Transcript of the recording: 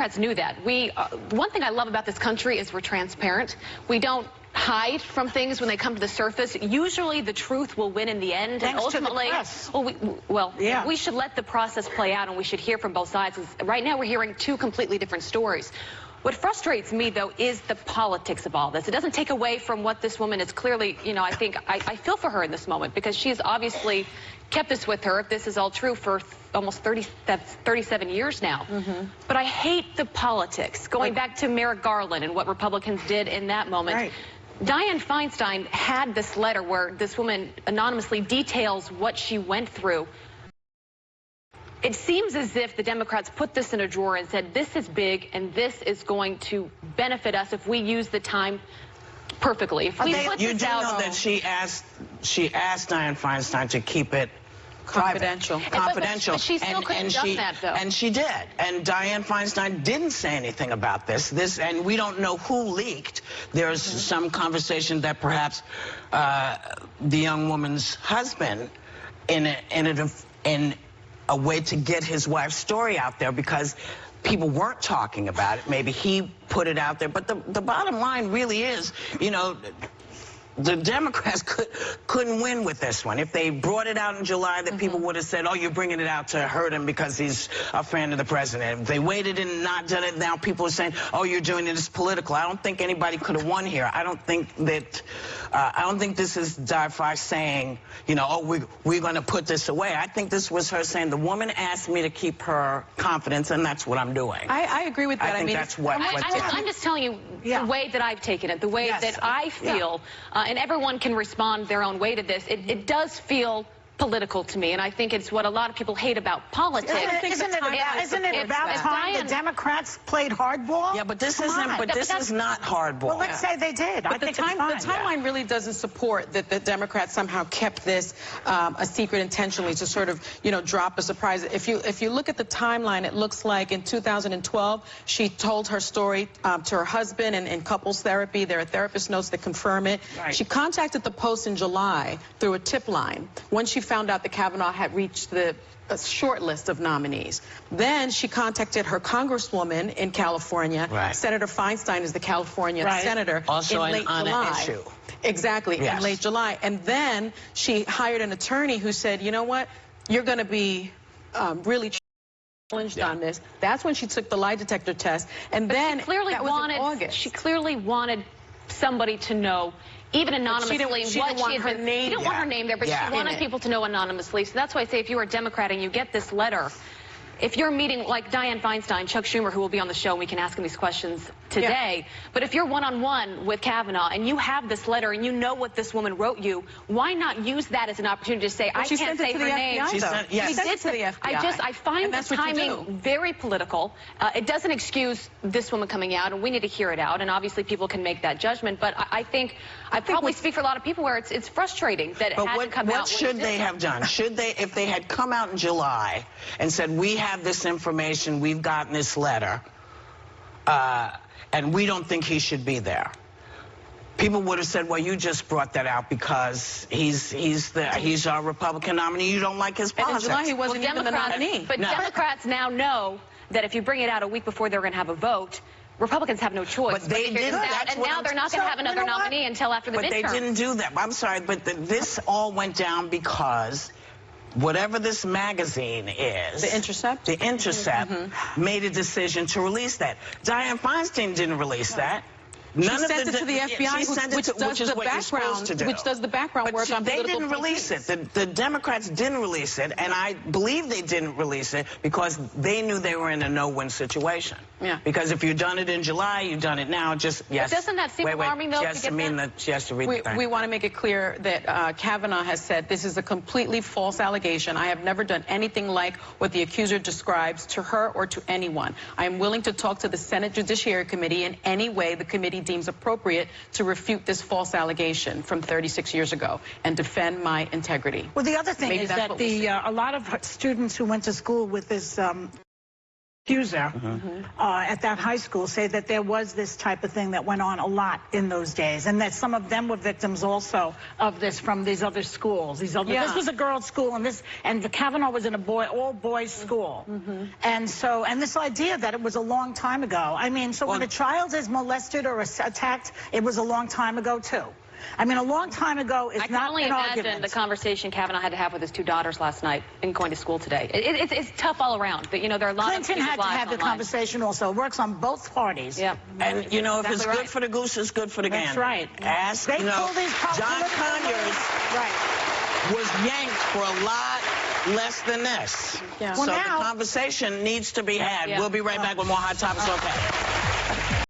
Democrats knew that. One thing I love about this country is we're transparent. We don't hide from things when they come to the surface. Usually the truth will win in the end. Thanks and ultimately, to the press. Well, we should let the process play out, and we should hear from both sides. Right now we're hearing two completely different stories. What frustrates me, though, is the politics of all this. It doesn't take away from what this woman is clearly, I think, I feel for her in this moment, because she's obviously kept this with her, if this is all true, for almost 37 years now. But I hate the politics. Going back to Merrick Garland and what Republicans did in that moment. Right. Dianne Feinstein had this letter where this woman anonymously details what she went through. It seems as if the Democrats put this in a drawer and said, this is big and this is going to benefit us if we use the time perfectly. If we put you this do out, know that she asked Dianne Feinstein to keep it confidential. But she still could have done that, though. And she did. And Dianne Feinstein didn't say anything about this. And we don't know who leaked. There's some conversation that perhaps the young woman's husband, in a way to get his wife's story out there, because people weren't talking about it. Maybe he put it out there. But the bottom line really is, the Democrats couldn't win with this one. If they brought it out in July, that people would have said, oh, you're bringing it out to hurt him because he's a friend of the president. If they waited and not done it, now people are saying, oh, you're doing it as political. I don't think anybody could have won here. I don't think that, I don't think this is Dianne saying, oh, we're going to put this away. I think this was her saying, the woman asked me to keep her confidence, and that's what I'm doing. I agree with that. I think that's what I'm just telling you the way that I've taken it, the way that I feel, and everyone can respond their own way to this. It does feel political to me, and I think it's what a lot of people hate about politics. Isn't it about time the Democrats played hardball? Yeah, but this isn't. But this is not hardball. Well, let's say they did. But the timeline really doesn't support that the Democrats somehow kept this a secret intentionally to sort of, drop a surprise. If you look at the timeline, it looks like in 2012 she told her story to her husband in couples therapy. There are therapist notes that confirm it. Right. She contacted the Post in July through a tip line. When she found out that Kavanaugh had reached the short list of nominees. Then she contacted her congresswoman in California. Right. Senator Feinstein is the California senator. Also in late July. Issue. Exactly, in late July. And then she hired an attorney who said, you know what, you're going to be really challenged on this. That's when she took the lie detector test. And then she clearly wanted somebody to know, even anonymously, she didn't want her name. She didn't want her name there, but she wanted people to know anonymously. So that's why I say, if you were a Democrat and you get this letter, if you're meeting like Dianne Feinstein, Chuck Schumer, who will be on the show, and we can ask him these questions today, but if you're one-on-one with Kavanaugh and you have this letter and you know what this woman wrote you, why not use that as an opportunity to say, I can't say her name. She sent it to the FBI. I find the timing very political. It doesn't excuse this woman coming out, and we need to hear it out, and obviously people can make that judgment, but I think I probably speak for a lot of people where it's frustrating that it hadn't come out. What should they have done? Should they, if they had come out in July and said, we have this information, we've gotten this letter, and we don't think he should be there, people would have said, well, you just brought that out because he's our Republican nominee. You don't like his politics. And in July, he wasn't even the nominee. But Democrats now know that if you bring it out a week before they're going to have a vote, Republicans have no choice. But they did that. And now they're not going to have another nominee until after the midterm. But they didn't do that. I'm sorry, but this all went down because whatever this magazine is, The Intercept, made a decision to release that. Dianne Feinstein didn't release that. She sent it to the FBI, which does the background work on political They didn't release it. The Democrats didn't release it, and I believe they didn't release it because they knew they were in a no-win situation. Yeah. Because if you'd done it in July, you've done it now. But doesn't that seem alarming, though? She has to read the thing. We want to make it clear that Kavanaugh has said this is a completely false allegation. I have never done anything like what the accuser describes to her or to anyone. I am willing to talk to the Senate Judiciary Committee in any way the committee deems appropriate to refute this false allegation from 36 years ago and defend my integrity. Well, the other thing is that a lot of students who went to school with this accuser at that high school say that there was this type of thing that went on a lot in those days, and that some of them were victims also of this from these other schools. This was a girls' school, and the Kavanaugh was in a all boys school, and this idea that it was a long time ago. I mean, so when a child is molested or attacked, it was a long time ago too. I mean, a long time ago is not an argument. I can only imagine the conversation Kavanaugh had to have with his 2 daughters last night and going to school today. It's tough all around, but, you know, there are a lot of Clinton had to have the conversation also. It works on both parties. Yeah. And, you know, if it's good for the goose, it's good for the gander. That's right. Ask, John Conyers was yanked for a lot less than this. Yeah. So the conversation needs to be had. We'll be right back with more Hot Topics. Okay.